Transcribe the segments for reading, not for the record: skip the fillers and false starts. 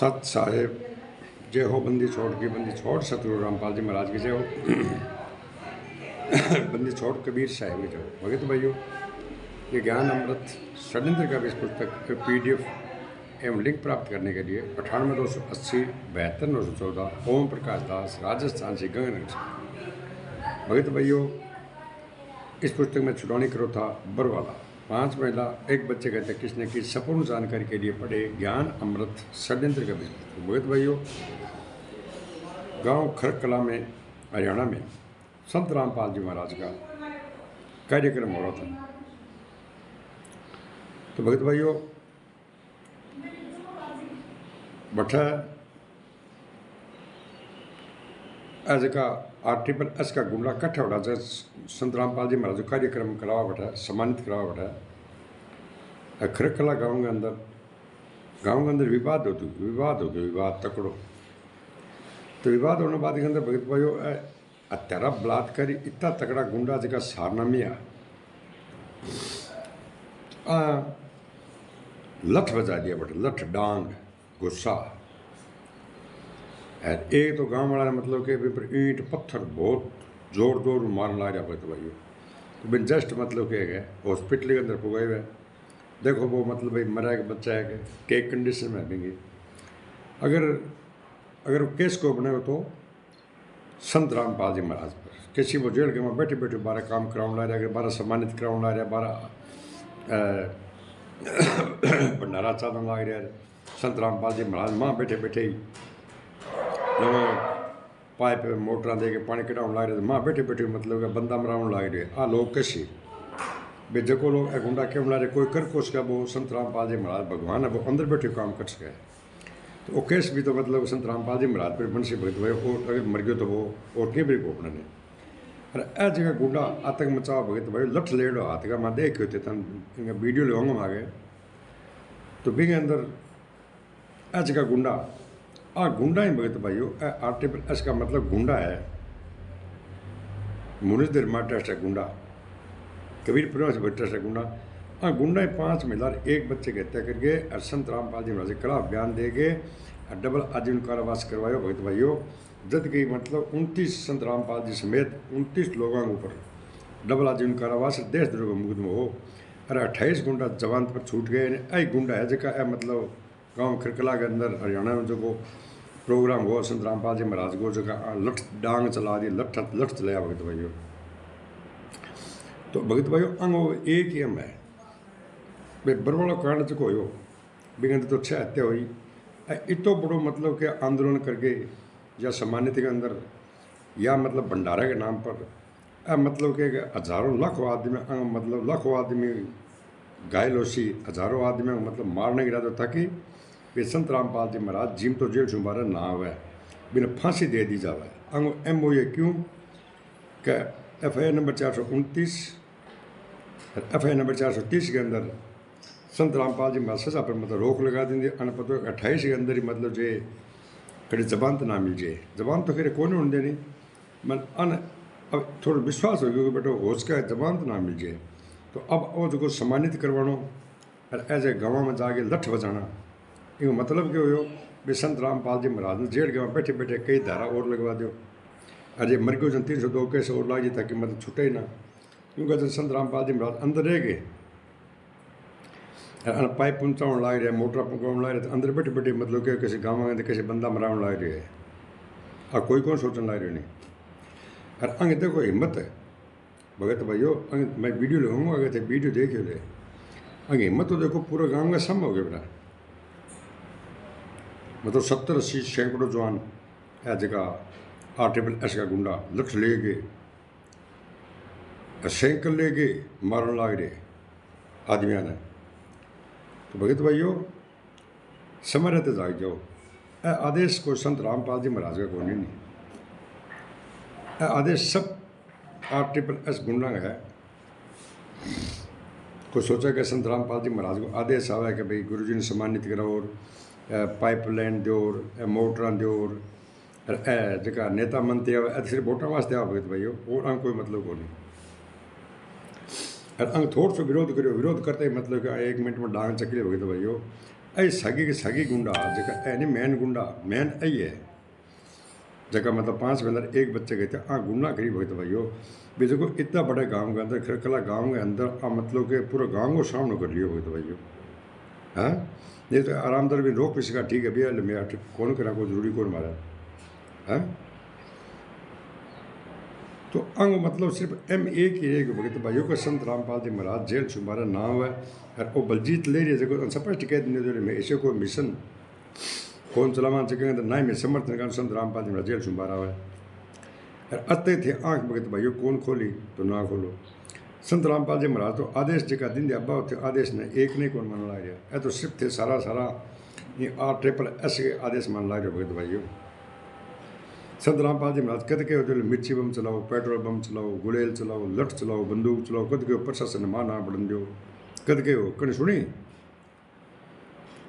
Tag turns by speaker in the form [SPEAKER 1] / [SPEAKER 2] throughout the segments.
[SPEAKER 1] सत साहेब जय हो। बंदी छोड़ की बंदी छोड़ सतगुरु रामपाल जी महाराज की जय हो। बंदी छोड़ कबीर साहिब की जय हो। भगत भाइयों, ये ज्ञान अमृत षड्यंत्र का इस पुस्तक PDF एवं लिंक प्राप्त करने के लिए 9828072914 ओम प्रकाश दास राजस्थान से गंगानगर से। भगत भाइयों, इस पुस्तक में छुड़ानी करो था बरवाला 5 महिला 1 बच्चे कहते किसने की संपूर्ण जानकारी के लिए पढ़े ज्ञान अमृत षड्यंत्र का पुस्तक। भगत भाइयों, गांव खरकला में हरियाणा में संत रामपाल जी महाराज का कार्यक्रम हो रहा था। तो भगत भाइयों, बठा आज का RSS का गुंडा कट्ठा हो रहा संत रामपाल जी महाराज कार्यक्रम करावा बैठा, सम्मानित करावा बैठा। खरकला गांव के अंदर विवाद तकड़ो। तो विवाद होने बाद के अंदर भगत भाइयों अत्यारा बलात्कारी इतना तकड़ा गुंडा जगह सारनामिया लठ बजा दिया बटे, लठ डांग गुस्सा। एक तो गांव वाला ने मतलब कि ईंट पत्थर बहुत जोर मारने लग रहा भगत भाइयों। तो बिन जस्ट मतलब कि है हॉस्पिटल के अंदर पुगाए हुए। देखो वो मतलब भाई मरा एक बच्चा है कि कंडीशन में आएंगे। अगर केस को बने तो संत रामपाल जी महाराज पर किसी वो जेल के वहाँ बैठे 12 काम कराने ला रहा, 12 सम्मानित कराने ला रहा, 12 भंडारा चालन लग रहा है। संत रामपाल जी महाराज माँ बैठे ही पाइप मोटर दे के पानी कटाने लग रहे, माँ बैठे मतलब बंदा मराने लग रहे। आ लोग कैसे बे जो लोग गुंडा क्यों ला रहे, कोई कर को उसका वो संत रामपाल जी महाराज भगवान है, वो अंदर बैठे काम कर सके। तो वो केस भी तो मतलब संत रामपाल जी महाराज पर बंशी भगत भाई और अगर मर गयो तो वो और के भी गोपन ने। अरे ए जगह गुंडा आतंक मचाओ भगत भाई, लठ लेड़ो हाथ का मैं देख होते तन वीडियो लगाऊंगा आगे। तो बिगे अंदर ए जगह गुंडा ही भगत भाइयों RSS का मतलब गुंडा है। मुनिजर मार्टस्ट है गुंडा, कबीरपुर से बैठा गुंडा। गुंडा ही 5 महिला 1 बच्चे की हत्या करके संत रामपाल जी महाराज खिलाफ बयान दे के डबल आजीवन कारावास करवायो भगत भाइयों। जद कि मतलब 29 संत रामपाल जी समेत 29 लोगों के ऊपर डबल आजीवन कारावास देशद्रोह का मुकदमा हो। अरे 28 गुंडा जवान पर छूट गए। यही गुंडा है जगह मतलब गाँव खरकला के अंदर हरियाणा में जो प्रोग्राम हुआ संत रामपाल जी महाराज को जगह लठ डांग चला दी, लठ चलाया भगत भाइयों। तो भगत भाइयों अंग एक ही हम है भाई बरवाला कांड चुको हो बिगंद तो 6 हत्या हुई। इतो बड़ो मतलब कि आंदोलन करके या सम्मानित के अंदर या मतलब भंडारा के नाम पर मतलब कि हजारों लाखों आदमी मतलब लाखों आदमी घायल हो सी, हजारों आदमी मतलब मारने गिरा तो ताकि वे संत रामपाल जी महाराज जिम तो जेल छुबारा ना हुआ बिना फांसी दे दी जाए। अंग MOA क्यों कि FIR नंबर 429 FIR नंबर 430 के अंदर संत रामपाल जी महाराज सजा पर मतलब रोक लगा देंगे। अनपतो 28 के अंदर ही मतलब जे कड़ी जबान तो ना मिल जाए, जबान तो खैर कौन होने देनी मन अब थोड़ा विश्वास हो गया कि बेटो होश का जबान तो ना मिल जाए। तो अब वो जो सम्मानित करवानो और ऐसे गाँव में जाके लठ बजाना ये मतलब क्या हो भी संत रामपाल जी महाराज ने जेल के वहाँ बैठे कई धारा और लगवा दो। अजय मर गयो जन 302 केस और लाग जाए ताकि मतलब छुटे ही ना। क्योंकि जब संत रामपाल जी महाराज अंदर रह गए पाइप पहुँचाने लग रहे, मोटर पहुँचाने लग रहे, अंदर बैठे मतलब कि किसी गाँव में किसी बंदा मराने लग रहे है। कोई कौन सोचने लग रहे नहीं। और अंग देखो हिम्मत है भगत भाइयों, मैं वीडियो लगाऊंगा आगे थे वीडियो देखियो ले। अंग हिम्मत तो देखो पूरा गाँव का सम हो गया बेटा, मतलब 70-80 सैकड़ों जवान है जगह RSS का गुंडा लठ ले गए, साइकिल ले गए, मारने लग रहे आदमियों ने। तो भगत भाइयों समय रहते जाग जाओ। आदेश को संत रामपाल जी महाराज का कोई नहीं, आदेश सब RSS गुंडा का है। कोई सोचा कि संत रामपाल जी महाराज को आदेश आवा कि भाई गुरु जी ने सम्मानित करो और पाइपलाइन दो मोटर दो जगह नेता मंत्री आवे सिर्फ वोटा वास्ते आ भगत भाइयों और अंग कोई मतलब को नहीं। और अंग थोड़ा सा विरोध करो, विरोध करते ही मतलब कि 1 मिनट में डांग चकली भगत भाइयों ऐ सगी गुंडा जका ऐ नहीं मेन गुंडा मेन ऐ है जगह मतलब 5 में अंदर एक बच्चे गए थे गुंडा करीब हुए तो भाइयों भी देखो इतना बड़े गांव के अंदर खरकला गांव के अंदर मतलब के पूरा गांव को सामने कर लियो हुए तो भाइयों हाँ नहीं तो आरामदार भी रोक पिसका ठीक है भैया मैं कौन करा कोई जरूरी कौन मारा हाँ तो अंग मतलब सिर्फ एक ही एक भगत भाइयों का संत रामपाल जी महाराज जेल तुम्हारा नाम है और वो बलजीत ले रही है स्पष्ट कह देने में ऐसे कोई मिशन कौन चलावा चकेंगे तो ना ही में समर्थन कर संत रामपाल जी महाराज जेल तुम्हारा है और अते थे आँख भगत भाइयों कौन खोली तो ना खोलो संत रामपाल जी महाराज तो आदेश जगह दिन दे अब्बा थे आदेश ने एक नहीं कौन मन ला रहा तो सिर्फ थे सारा ये RSS के आदेश मान ला रहे भगत भाइयों संत रामपाल जी महाराज कद के होते मिर्ची बम चलाओ पेट्रोल बम चलाओ गुड़ेल चलाओ लठ चलाओ बंदूक चलाओ कद के प्रशासन मां ना बढ़न दो कद के हो कहीं सुनी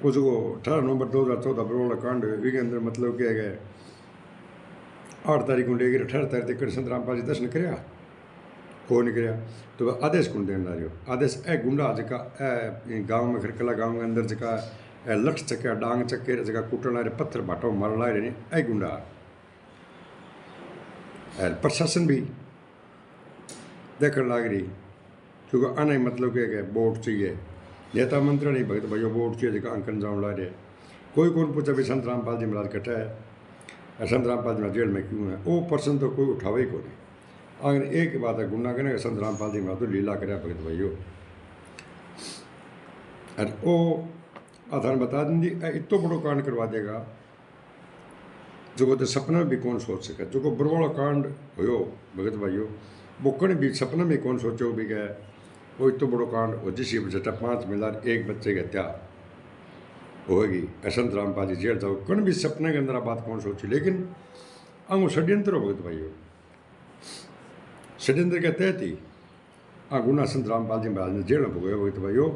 [SPEAKER 1] उसको 18 नवंबर 2014 बरोड़ा कांड के अंदर मतलब क्या है 8 तारीख को लेकर 18 तारीख तक संत रामपाल जी दर्शन कराया को नहीं कराया तो आदेश कौन देना रहे हो आदेश ए गुंडा जका ए गाँव में खरकला गाँव के अंदर जका लठ चक्या डांग चक्के जगह कुटन रहे पत्थर बाटो मारन ला रहे ए गुंडा प्रशासन भी देखने लग रही क्योंकि आने मतलब क्या वोट चाहिए नेता मंत्री नहीं भगत भाइयों वोट चाहिए जगह अंकन जाऊँ ला रहे कोई कौन पूछा भी संत रामपाल जी महाराज कटा है संत रामपाल जी महाराज जेल में क्यों है वो पर्सन तो कोई उठावे ही को नहीं अगर एक बात है गुंडा कहने संत रामपाल जी महाराज तो लीला करे भगत भाइयों और वो आधार बता देंगी इतो बड़ो कांड करवा देगा जो तो सपना भी कौन सोच सके जो बरवाड़ा कांड हो भगत भाइयों वो कहीं भी सपना में कौन सोचो भी गए वो इतो बड़ो कांड हो जिस जटा 5 मिलार एक बच्चे की हत्या होगी संत रामपाल जी जेल जाओ कहीं भी सपने के अंदर बात कौन सोची लेकिन अंग षड्यंत्र हो भगत भाइयों षड्यंत्र के तहत ही गुना संत रामपाल जी महाराज ने जेल में पुगाया भगत भाइयों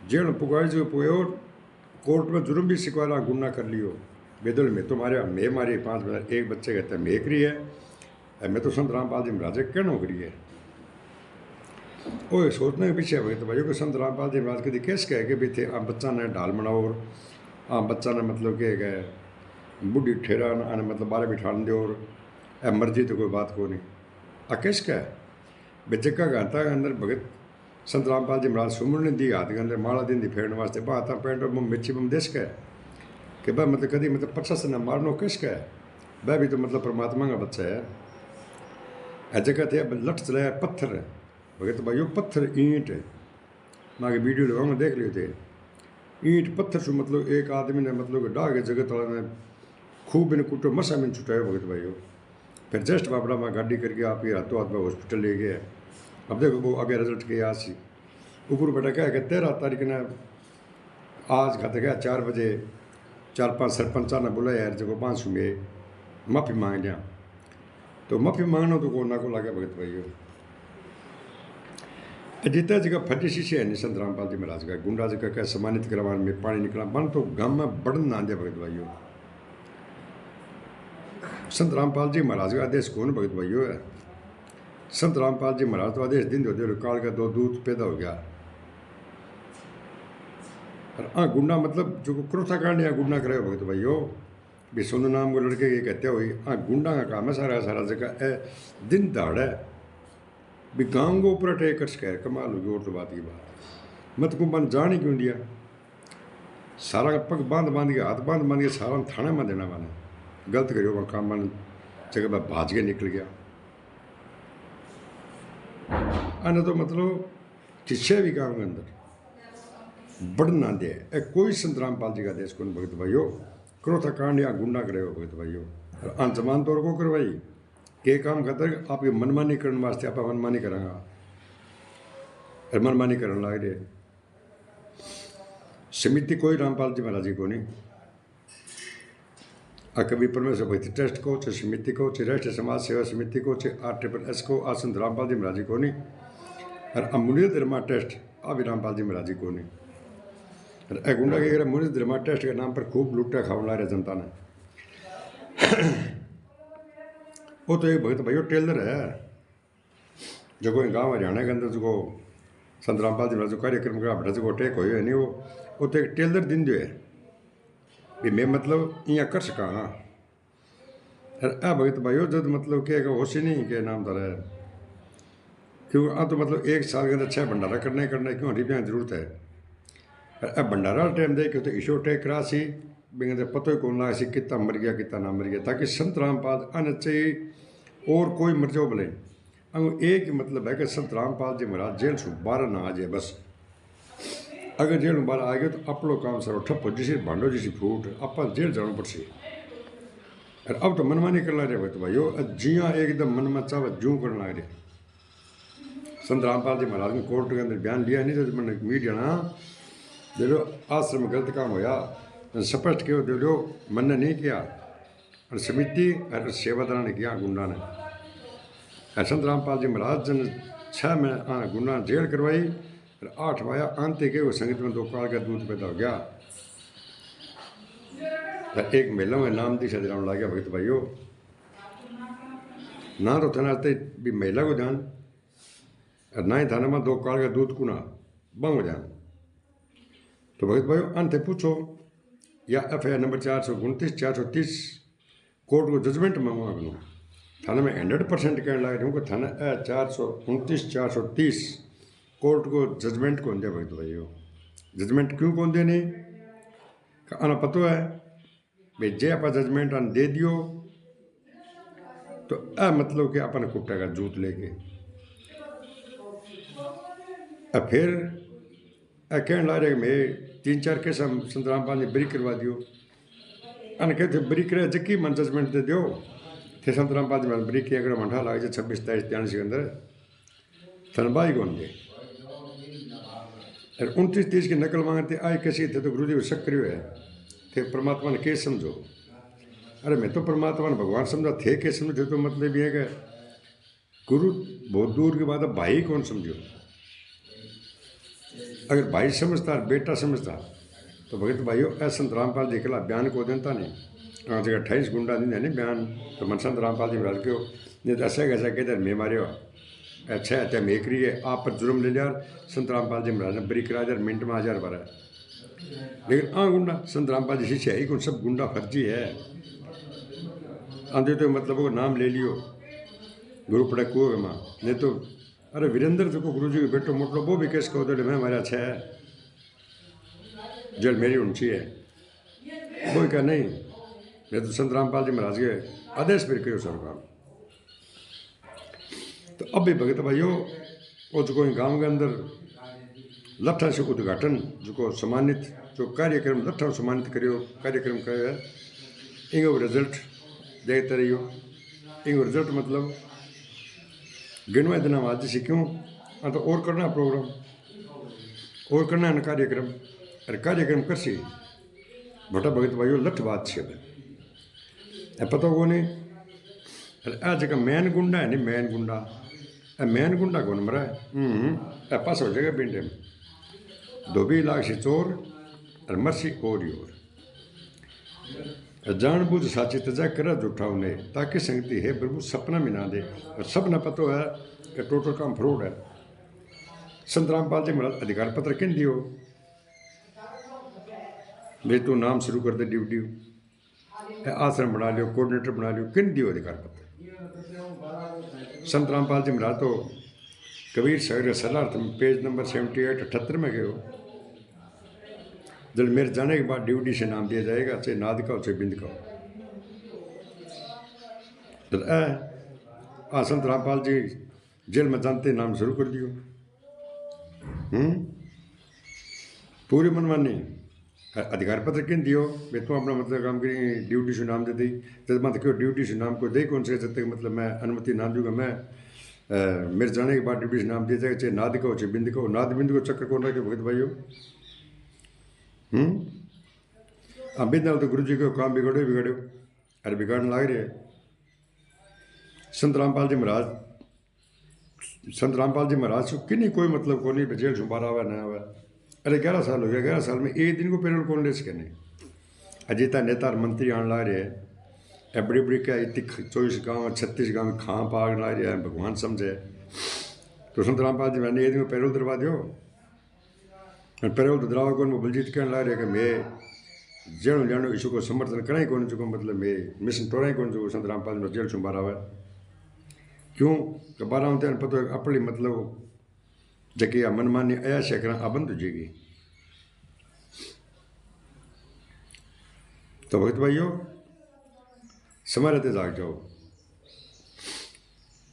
[SPEAKER 1] जेल में पुगाए जो पुगाए और कोर्ट में जुर्म भी सिखवा गुना कर लियो बेदल में तुम्हारे मैं मारी 5 मिनट एक बच्चे कहते हैं मैं करी है मैं तो संत रामपाल जी महाराज क्या नौकरी है वो सोचने के पीछे भाई तो भाइयों को संत रामपाल जी महाराज कभी कैसे कह के भी थे आप बच्चा ने ढाल बनाओ और बच्चा ने मतलब के गए बुढ़ी ठेरा आने मतलब 12 बिठान दो और मर्जी तो कोई बात को नहीं कैस क्या है बेचका घाता के अंदर भगत संत रामपाल जी महाराज सुमन ने दी हाथ के अंदर माला दिन दी फेरने वास्ते बात पेंट और मिर्ची बम देश का है कि भाई मतलब कभी मतलब प्रशासन मारनो किसका है वह भी तो मतलब परमात्मा का बच्चा है जगह थे लठ चलाया पत्थर है भगत भाइयों पत्थर ईंट है मैं वीडियो लगाऊंगा देख लिए थे ईंट पत्थर से मतलब एक आदमी ने मतलब डाह के जगत वाला ने खूब इन कुटो मसा में छुटाया भगत भाइयों फिर जस्ट बाबड़ा में गाड़ी करके आप ये हाथों हाथ में हॉस्पिटल ले गए अब देखो वो आगे रिजल्ट के आज ही ऊपर बेटा क्या है 13 तारीख ने आज खाते गया 4 बजे 4-5 सरपंचा ने बुलाया यार जब 5 में माफ़ी मांग लिया तो माफ़ी मांगना तो को ना को लगे भगत भाइयों जितना जगह फटी शीशे है संत रामपाल जी महाराज का गुंडा जगह क्या सम्मानित करवाने में पानी निकला बन तो गाँव में बढ़न ना दिया भगत भाइयों संत रामपाल जी महाराज का आदेश कौन भगत भाइयों है संत रामपाल जी महाराज तो आदेश दिन दो काल का 2 दूत पैदा हो गया और गुंडा मतलब जो क्रोथा कांड या गुंडा करे भगत भाइयों भी सोनू नाम को लड़के की हत्या हुई गुंडा का काम है सारा जगह है दिन दाड़ है भी गाँव को ऊपर अटैक कर सके कमाल होगी और तो बात की बात मत को बन जान ही क्यों दिया सारा पग बांध के हाथ बांध के सारा थाने में देना माने गलत करियो वहाँ काम मन जगह पर भाज के निकल गया आने तो मतलब शिक्षा भी गाँव के अंदर बढ़ ना दे कोई संत रामपाल जी का देश कौन भगत भाइयों क्रोथा कांड या गुंडा करे हो भगत भाइयों और अनसमान तौर को करवाई के काम खातर आपकी मनमानी करने वास्ते आप मनमानी करांगा और मनमानी करने लग रहे समिति कोई रामपाल जी महाराज जी को नहीं कभी परमेश्वर भक्ति ट्रस्ट को समिति को राष्ट्रीय समाज सेवा समिति को RSS को संत रामपाल जी महाराज जी को नहीं और अमूल्य धर्मा ट्रस्ट अभी रामपाल जी महाराज जी को नहीं और गुंडा के अमूल्य धर्मा ट्रस्ट के नाम पर खूब लुट्टा खावन ला रहे जनता ने वो तो एक भगत भाइयों टेलर है जो कोई गाँव हरियाणा के अंदर जो संत रामपाल जी महाराज कार्यक्रम का बड़ा जो टेक हो नहीं वो उत्ते एक टेलर दिंदो है भी मैं मतलब इं कर सका हाँ। आ भगत भाइयों जब मतलब क्या होश ही नहीं के नाम दर है क्यों आ तो मतलब एक साल के अंदर 6 भंडारा करना क्यों रुपया जरूरत है। अब भंडारा टाइम दे कि ईशो टेक करा सी बिंगे पतो ही कौन लगा सी कितना मर गया कितना ना मर गया ताकि संत रामपाल आना चाहिए और कोई मर जाओ भले। अब एक ही मतलब है कि संत रामपाल जी महाराज जेल से बाहर ना आ जाए बस। अगर जेल में बाहर आ गए तो अपनो काम सरो ठप्पो जिसी भांडो जिसी फूट आप जेल जाना पड़सी। और अब तो मनमानी कर ला रहे तो भाइयों जिया एकदम मन में चाव जू करने लग रहे। संत रामपाल जी महाराज ने कोर्ट के अंदर बयान लिया नहीं तो मैंने मीडिया ना दे लो आश्रम गलत काम होया स्पष्ट क्यों दे लो मन ने नहीं किया और समिति और सेवादार ने किया गुंडा ने। संत रामपाल जी महाराज ने 6 महीने गुंडा जेल करवाई और 8 वाया आंते के वो संगीत में 2 काल का दूध पैदा हो गया। एक मेला में नाम दिशा दिलाने लग गया भक्त भाइयों ना तो थाना भी महिला को ध्यान और ना ही थाना में 2 काल का दूध कुना बंग ध्यान। तो भगत भाई अंत पूछो या FIR नंबर 429 430 कोर्ट को जजमेंट मांगवा गलो थाना में 100% कहने लगे हूँ कि थाना 429 430 कोर्ट को जजमेंट कौन दिया भगत भाइयों। जजमेंट क्यों कौन देने आना पतो है भाई जे आप जजमेंट आन दे दियो तो मतलब कि अपन कुट्टेगा जूत लेके फिर कहने लग रहे मैं 3-4 केस हम संत रामपाल ने बरी करवा दियो अन कहते बरी करे जक्की मन जजमेंट दे दियो थे संत रामपाल जी मैंने बरी किया अगर मंठा लागे 26 23 43 के अंदर तनबाई कौन दे और 29 30 की नकल मांगते आए कैसी थे तो गुरु जी को शक करियो है थे परमात्मा ने केस समझो। अरे मैं तो परमात्मा ने भगवान समझा थे केस समझो तो मतलब ये है कि गुरु बहुत दूर के बाद भाई कौन समझो। अगर भाई समझता बेटा समझता तो भगत भाइयों संत रामपाल जी के बयान को देता नहीं आज 28 गुंडा दिन नहीं बयान तो मन संत रामपाल जी महाराज क्यों नहीं तो ऐसा कैसा कहते मैं मारे अच्छा है मैं करी है आप पर जुर्म ले लिया संत रामपाल जी महाराज ने बरी करा 1000 मिनट में 1000 बारह लेकिन गुंडा संत रामपाल जी शिष्य है कौन सब गुंडा फर्जी है आंधे तो मतलब वो नाम ले लियो गुरु पड़ा कुएं में नहीं तो अरे वीरेंद्र जो को गुरु जी के बेटो मोटलो वो भी केस कहो तो मैं हमारा अच्छा है जेल मेरी ऊंची है वो क्या नहीं मैं तो संत रामपाल जी महाराज के आदेश फिर करो सरकार। तो अब भी भगत भाइयों वो जो कोई गांव के अंदर लट्ठा से उद्घाटन जो को सम्मानित जो कार्यक्रम लट्ठा सम्मानित करियो कार्यक्रम करो है इंगो रिजल्ट देखते रहियो। इंगो रिजल्ट मतलब गिनवा दिन आज से क्यों तो और करना प्रोग्राम और करना है कार्यक्रम अरे कार्यक्रम कर सी भट्टा भगत भाइयों लठ बात से पता को नहीं अरे आ जगह मैन गुंडा है नहीं मैन गुंडा मैन गुंडा कौन मरा है पास हो जाएगा पिंडे में धोबी लाख से चोर और मरसी और ही और जानबूझ साची तजा कर झूठा उन्हें ताकि संगति है प्रभु सपना में ना दे और सपना पतो है कि टोटल काम फ्रॉड है। संत रामपाल जी महाराज अधिकार पत्र किन दियो भाई तू नाम शुरू कर दे ड्यूटी आश्रम बना लियो कोऑर्डिनेटर बना लियो किन दियो अधिकार पत्र। संत रामपाल जी महाराज तो कबीर सागर सलार्थ में पेज नंबर 78 78 में गए जब मेरे जाने के बाद ड्यूटी से नाम दिया जाएगा चाहे नाद का हो चाहे बिंद का हो। जब संत रामपाल जी जेल में जानते नाम शुरू कर दियो पूरी मनमानी अधिकार पत्र किन दियो मैं तो अपना मतलब काम करी ड्यूटी से नाम दे दी जब मत क्यों ड्यूटी से नाम को दे कौन से जब तक मतलब मैं अनुमति ना दूंगा मैं मेरे जाने के बाद ड्यूटी से नाम दिया जाएगा चाहे नाद का हो चाहे बिंद का हो। नाद बिंद को चक्कर कौन रखे भगत भाइयों बिंद तो गुरु जी को काम बिगाड़ो अरे बिगाड़ने लग रहे संत रामपाल जी महाराज कि नहीं कोई मतलब को नहीं जेल से बाहर आवा ना आवा। अरे 11 साल हो गया 11 साल में एक दिन को पेरोल कौन ले सके नहीं अजीता नेता और मंत्री आने ला रहे हैं बड़ी बड़ी क्या इतनी 24 गाँव 36 गाँव खां पाग ला रहे हैं भगवान समझे तो संत रामपाल जी मैंने एक दिन को पेरोल दरवा दो पहिरियों त दराव कोन बलजीत कहण ला रहे कि मैं जणो ॼाणो इशू को समर्थन कराई कोन चुको मतलब मैं मिशन टोराई कोन चुको संत रामपाल जी जेल छुं बारावे क्यों कि बाराव ते पतो अपनी मतलब जेकी आहे मनमानी अयाशा करण आबंद हुजेगी। तो भगत भाइयों समारे ते जाग जाओ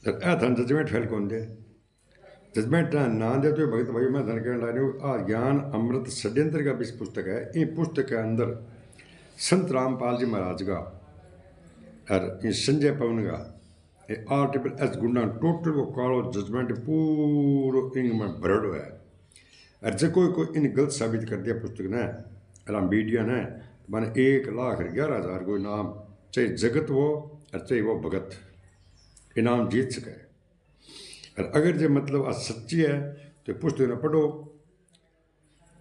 [SPEAKER 1] ए थन जजमेंट फैल कौन दे जजमेंट ना दे तो भगत भाइयों मैं धन कहने ला रही हूँ आ ज्ञान अमृत षड्यंत्र का भी पुस्तक है। इन पुस्तक के अंदर संत रामपाल जी महाराज का और संजय पवन का RSS गुंडा टोटल वो कालो जजमेंट पूरो इंग में भरड़ो है। और जो कोई इन गलत साबित कर दिया पुस्तक ने अला मीडिया ने मैंने 1,11,000 को इनाम चाहे जगत वो और चाहे वो भगत इनाम जीत सके। और अगर जो मतलब आज सच्ची है तो पुस्तक न पढ़ो।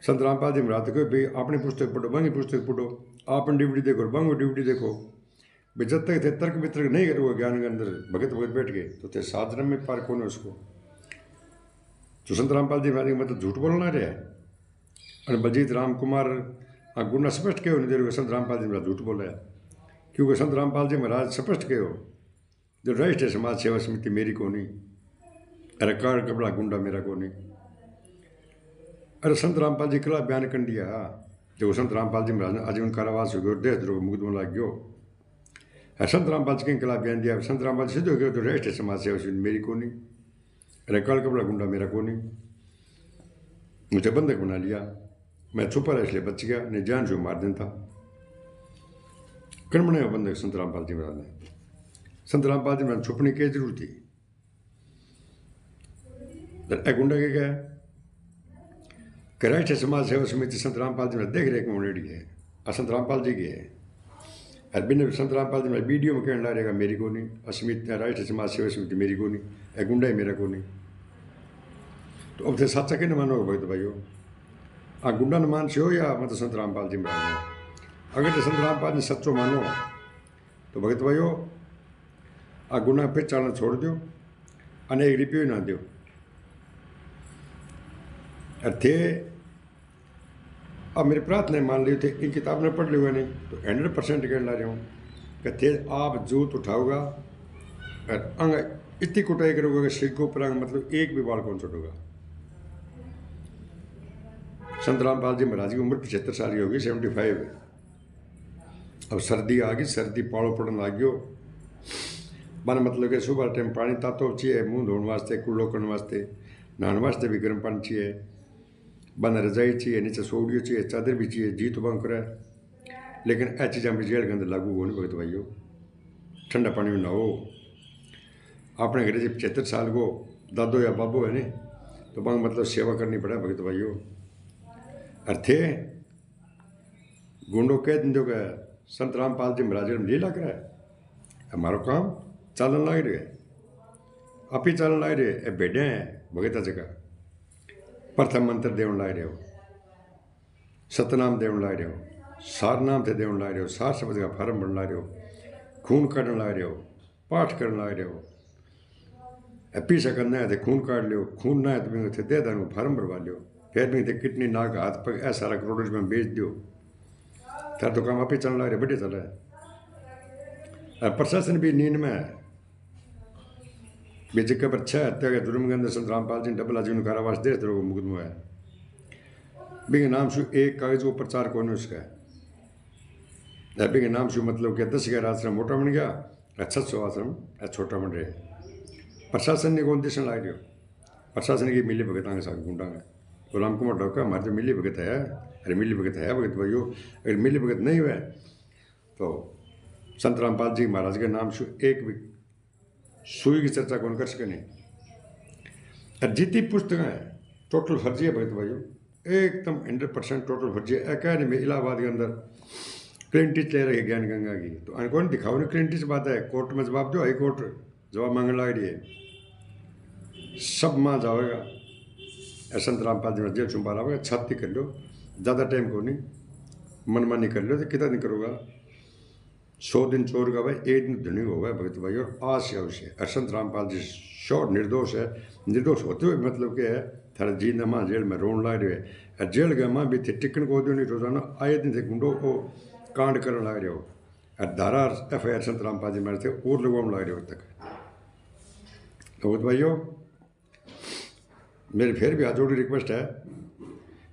[SPEAKER 1] संत रामपाल जी महाराज को भाई अपनी पुस्तक पढ़ो बांगी पुस्तक पढ़ो आपन ड्यूटी देखो बांगो ड्यूटी देखो भाई जब तक थे तर्क वितर्क नहीं करोगे ज्ञान के अंदर भगत भगत बैठ गए तो थे साधन में पार कौन है उसको। तो संत रामपाल जी महाराज मतलब झूठ बोलना रहे और बलजीत राम कुमार गुना स्पष्ट कहो नहीं दे संत रामपाल जी महाराज झूठ बोला है क्योंकि संत रामपाल जी महाराज स्पष्ट कहो जो राष्ट्रीय समाज सेवा समिति मेरी को नहीं अरे कार कपड़ा गुंडा मेरा को नहीं। अरे संत रामपाल जी खिलाफ बयान कर दिया जो संत रामपाल जी महाराज आजीवन कारावास हो गयो देशद्रोह मुकदमा लग गयो। संत रामपाल जी के खिलाफ बयान दिया संत रामपाल जी सीधो गयो तो राष्ट्रीय समाज सेवा समिति मेरी को नहीं अरे कार कपड़ा गुंडा मेरा को नहीं। मुझे बंधक बना लिया मैं छुपा रहा इसलिए बच गया नहीं जान जो मार देता कौन बनाया बंधक संत रामपाल जी महाराज ने। संत रामपाल जी महाराज छुपने की जरूरत थी गुंडा के क्या राष्ट्रीय समाज सेवा समिति संत रामपाल जी में देख रेख में रेडी है और संत रामपाल जी की है और बिना संत रामपाल जी में वीडियो में कहने ला रहेगा मेरी को नहीं असमिति राष्ट्रीय समाज सेवा समिति मेरी को नहीं ए गुंडा ही मेरा को नहीं। तो अब थे सच्चा कि न मानोगे भगत भाइयों आ गुंडा न मान से हो या मतलब संत रामपाल जी महाराज ने। अगर तो संत रामपाल जी सच्चो मानो तो भगत भाइयों आ गुना पे चलना छोड़ दो अने 1 रुपयो ना दो थे। अब मेरी प्रार्थना मान ली थे इन किताब ने पढ़ लिया नहीं तो 100% कहने ला रहा हूँ कि थे आप जूत उठाओगा और अंग इतनी कुटाई करोगे कि सिर को ऊपर मतलब एक भी बाल कौन छोड़ोगा। संत रामपाल जी महाराज की उम्र 75 साल की होगी 75। अब सर्दी आ गई सर्दी पाड़ो पड़न लग गयो मन मतलब कि सुबह टाइम पानी तातो चाहिए मुँह धोने वास्ते कुल्लो करने वास्ते नहाने वास्ते भी गर्म पानी चाहिए बन रजाई चाहिए नीचे सोडियो चाहिए चादर भी चाहिए जी तो बंक रहा लेकिन ऐ चीज़ा भी जेल के अंदर लागू हो नहीं भगत भाइयों। ठंडा पानी में नहाओ अपने घर जब 75 साल को दादो या बाबो है नहीं तो बंग मतलब सेवा करनी पड़ा भगत भाइयों। और थे गुंडो कह दो कि संत रामपाल जी महाराज ले लग रहा है हमारा काम चालन लग रहे आप ही चालन लग रहे ए बेडे हैं भगत जगह प्रथम मंत्र देवन ला रहे हो सतनाम देवन ला रहे हो सार नाम थे देवन ला रहे हो सार शब्द का फार्म बन ला रहे हो खून काटन ला रहे हो पाठ करने ला रहे हो पीछा करना है तो खून काट लियो खून ना है तो भी दे दान फार्म भरवा लियो फिर भी किडनी नाक हाथ पग ऐसा सारा करोड़ रुपये में बेच दियो तार तो काम आप ही चलने ला रहे बढ़िया चल रहा है। प्रशासन भी नींद में है बेजिका पर 6 हत्या के जुर्म के अंदर संत रामपाल जी डबल आजीवन कारावास देश द्रोह मुकदमा है बिके नाम से एक कागज को प्रचार कौन उसका है बिके नाम से मतलब क्या 10,000 आश्रम मोटा बन गया 600 आश्रम छोटा बन रहे। प्रशासन ने कौन दिशा ला रही हो प्रशासन की मिली भगत के साथ गुंडा है तो राम कुमार डॉक्टर हमारे जो मिली भगत है अरे मिली भगत है भगत भाइयों अगर मिली भगत नहीं हुआ तो संत रामपाल जी महाराज के नाम से एक भी सुई की चर्चा कौन कर सके नहीं। और जितनी पुस्तकें हैं टोटल फर्जी है भगत भाइयों एकदम 100% टोटल फर्जी है। अकादमी में इलाहाबाद के अंदर क्लीन टीच ले रही है ज्ञान गंगा की तो कौन दिखाओ नहीं क्लीन टीच बात है कोर्ट में जवाब दो हाई कोर्ट जवाब मांगने लग रही है सब माँ जाएगा संत रामपाल जी में जेल चुंबा रहा छाती कर लो ज़्यादा टाइम को नहीं मनमानी कर लो तो कितना नहीं करोगा 100 दिन चोर का भाई 1 दिन धनी होगा भगत भाई और आज से अवश्य संत रामपाल जी शोर निर्दोष है निर्दोष होते हुए मतलब क्या है थारा जी नमा जेल में रोन ला रहे जेल गया मां भी थे टिकन को दो नहीं रोजाना आए दिन थे गुंडो को कांड करने लग रहे हो धारा FIR संतराम पाजी मारे थे और लोगों में लग रहे हो तक। तो भाइयों मेरी फिर भी हाथ जोड़ी रिक्वेस्ट है,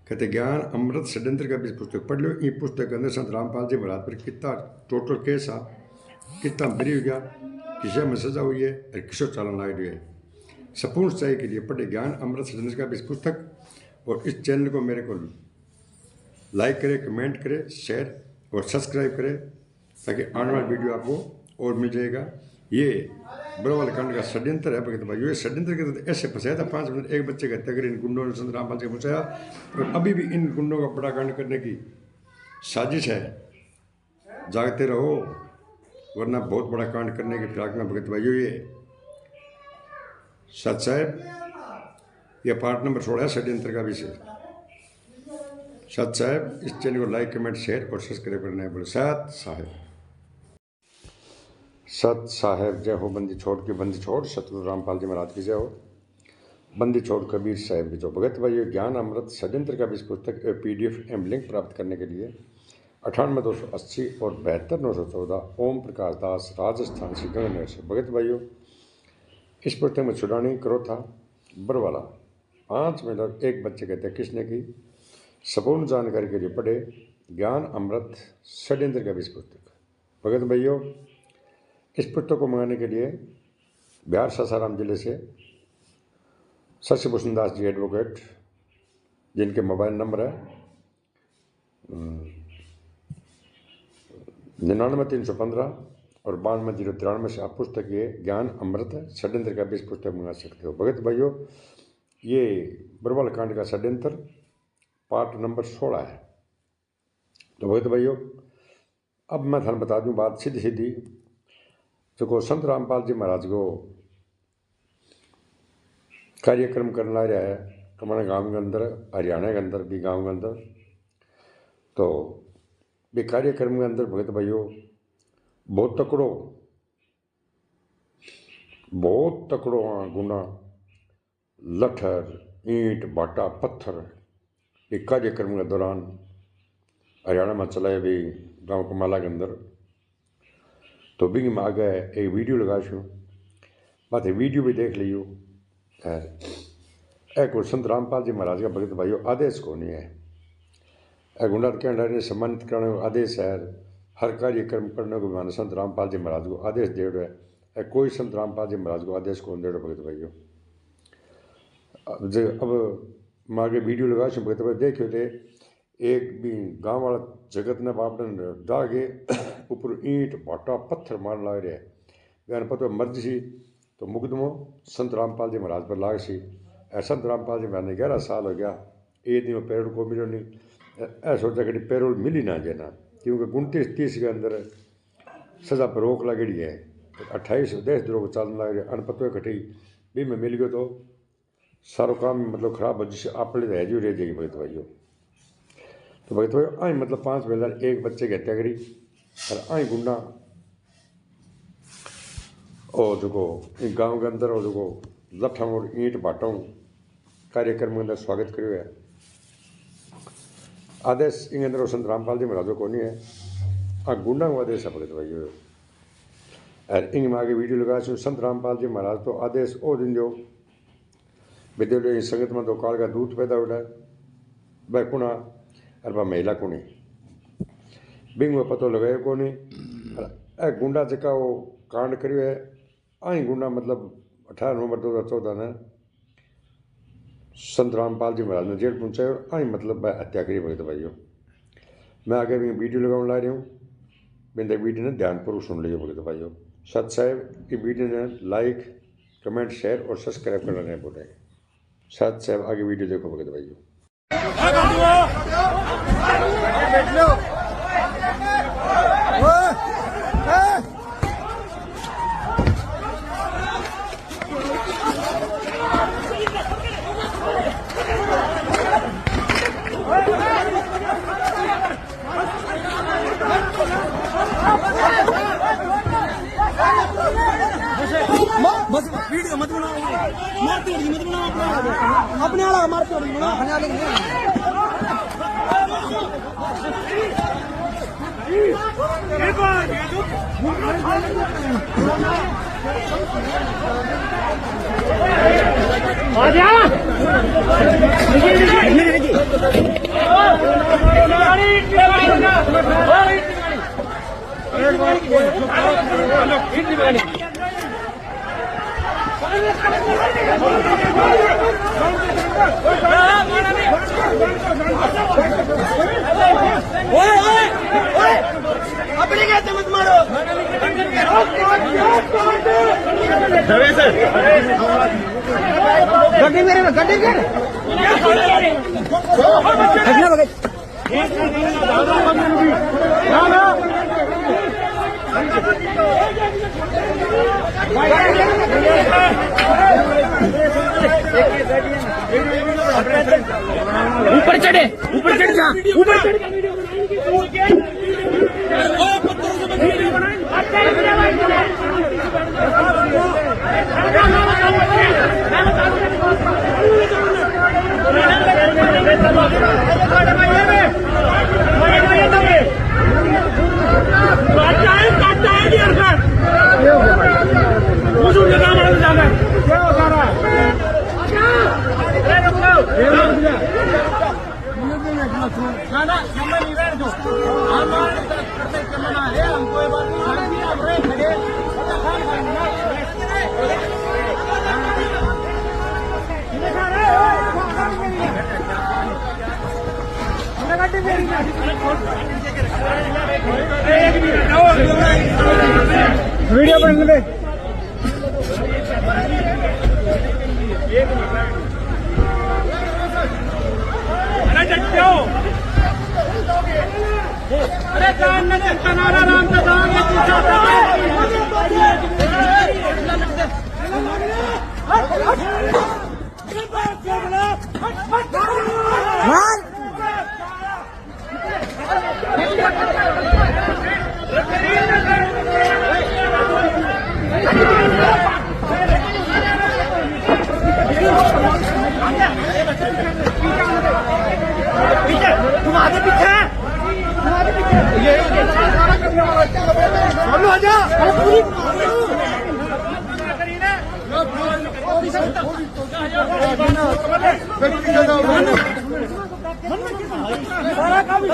[SPEAKER 1] कहते ज्ञान अमृत षड्यंत्र का भी पुस्तक पढ़ लो। ये पुस्तक के अंदर संत रामपाल जी महाराज पर कितना टोटल केस आ, कितना बरी हो गया, किसे में सजा हुई है और किसो चालन लग रही है। संपूर्ण सच्चाई के लिए पढ़े ज्ञान अमृत षड्यंत्र का भी पुस्तक। और इस चैनल को मेरे को लाइक करे, कमेंट करे, शेयर और सब्सक्राइब करे ताकि आने वाली वीडियो आपको और मिल जाएगा। ये बड़वाल कांड का षड्यंत्र है भगत भाई। ये षड्यंत्र के तहत ऐसे फंसाया था 5 मिनट एक बच्चे का हत्या करी इन गुंडों ने संत रामपाल से फंसाया और अभी भी इन गुंडों का बड़ा कांड करने की साजिश है। जागते रहो वरना बहुत बड़ा कांड करने की फिराक में भगत भाइयों। ये सत साहब ये पार्ट नंबर 16 है षड्यंत्र का विषय। सत साहब इस चैनल को लाइक कमेंट शेयर और सब्सक्राइब करना है। बोले सत साहब, सत साहेब जय हो। बंदी छोड़ के बंदी छोड़ सतगुरु रामपाल जी महाराज की जय हो। बंदी छोड़ कबीर साहब की जो। भगत भाई ज्ञान अमृत षड्यंत्र का भी पुस्तक PDF एवं लिंक प्राप्त करने के लिए 98 280 और 72 914 ओम प्रकाश दास राजस्थान से गणनगर से। भगत भाइयों इस पुस्तक में छुड़ानी करो था बरवाला 5 मिनट एक बच्चे कहते हैं किसने की। संपूर्ण जानकारी के लिए पढ़े ज्ञान अमृत षड्यंत्र का भी पुस्तक। भगत भाइयों इस पुस्तक को मंगाने के लिए बिहार सासाराम जिले से शशिभूषण दास जी एडवोकेट, जिनके मोबाइल नंबर है 99 315 और 92 093 से आप पुस्तक ये ज्ञान अमृत षड्यंत्र का भी पुस्तक मंगा सकते हो। भगत भाइयों ये बरवाल कांड का षड्यंत्र पार्ट नंबर 16 है। तो भगत भाइयों अब मैं थाने बता दूं बात सीधी सीधी। जो को संत रामपाल जी महाराज को कार्यक्रम करना रहा है हमारे गांव के अंदर, हरियाणा के अंदर भी गांव के अंदर। तो ये कार्यक्रम के अंदर भगत भाइयों बहुत तकड़ो गुना लठर ईंट बाटा पत्थर एक कार्यक्रम के दौरान हरियाणा में चलाए भी गांव कमाला के अंदर। तो बिंग में आगे एक वीडियो लगा छू बात वीडियो भी देख लियो। खैर एक संत रामपाल जी महाराज का भगत भाइयों आदेश को नहीं है। एक गुंडा कहने सम्मानित करने को आदेश है। हर कार्यक्रम करने को माने संत रामपाल जी महाराज को आदेश दे रहे है। कोई संत रामपाल जी महाराज को आदेश कौन दे रहे भगत भाइयों। अब मैं आगे वीडियो लगा छू भगत भाई देखियो थे एक भी गांव वाला जगत ने बापन डागे ऊपर ईंट भाटा पत्थर मारन लग रहा है। बयान पता मर्ज सी तो मुकदमो संत रामपाल जी महाराज पर लाग सी। संत रामपाल जी महाराज ने 11 साल हो गया एक दिन पैरोल को मिलो नहीं। ऐसा सोचा कि पैरोल मिली ना जाना क्योंकि 29-30 के अंदर सजा पर रोक लगड़ी है। 28 देशद्रोह को चलने लग रहा अनपतो कटी भी में मिल गयो तो सारो काम मतलब खराब हो जिससे अपने रह जो रह जाएगी भगत भाइयों। तो भगत भाई आई मतलब 5 मिनट एक बच्चे की हत्या करी और आई गुंडा और जो गांव के अंदर और जो लठा और ईंट बाटों कार्यक्रम के अंदर स्वागत करो है। आदेश इन अंदर संत रामपाल जी महाराज को नहीं है गुंडा को आदेश है भगत भाई। और इन में आगे वीडियो लगा संत रामपाल जी महाराज तो आदेश ओ दिन जो विद्यालय संगत में तो काल का दूध पैदा उठा वह कुणा और वह महिला कुणी बिंग में पतो लगाए को नहीं। गुंडा जका वो कांड करियो है आई गुंडा मतलब 18 नवंबर 2014 ने संत रामपाल जी महाराज ने जेल पहुंचाए और आई मतलब हत्या करी भगत भाइयों। मैं आगे भी वीडियो लगाने ला रही हूँ मैंने वीडियो ने ध्यानपूर्वक सुन लियो भगत भाइयों। सत साहब की वीडियो ने लाइक कमेंट शेयर और सब्सक्राइब करना नहीं भूलें। सत साहब आगे वीडियो देखो भगत भाइयों।
[SPEAKER 2] बस वीडियो मत बनाओ, मारते हो मत बनाओ, अपने वाला मारते हो अपने वाले अपने कहते मत मारो गड्डी मेरे में गड्डी के ऊपर चढ़ जा ऊपर चढ़ वीडियो बन गए अरे जान राम का तुम आगे पीछे सारा काम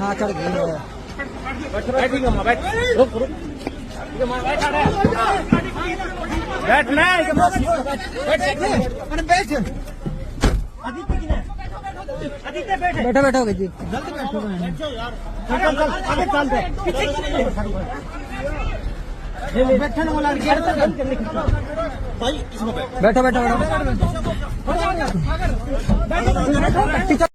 [SPEAKER 2] हाँ चढ़ गए बैठो बैठो जी जल्दी बैठो बैठो वाला बैठो बैठो बैठो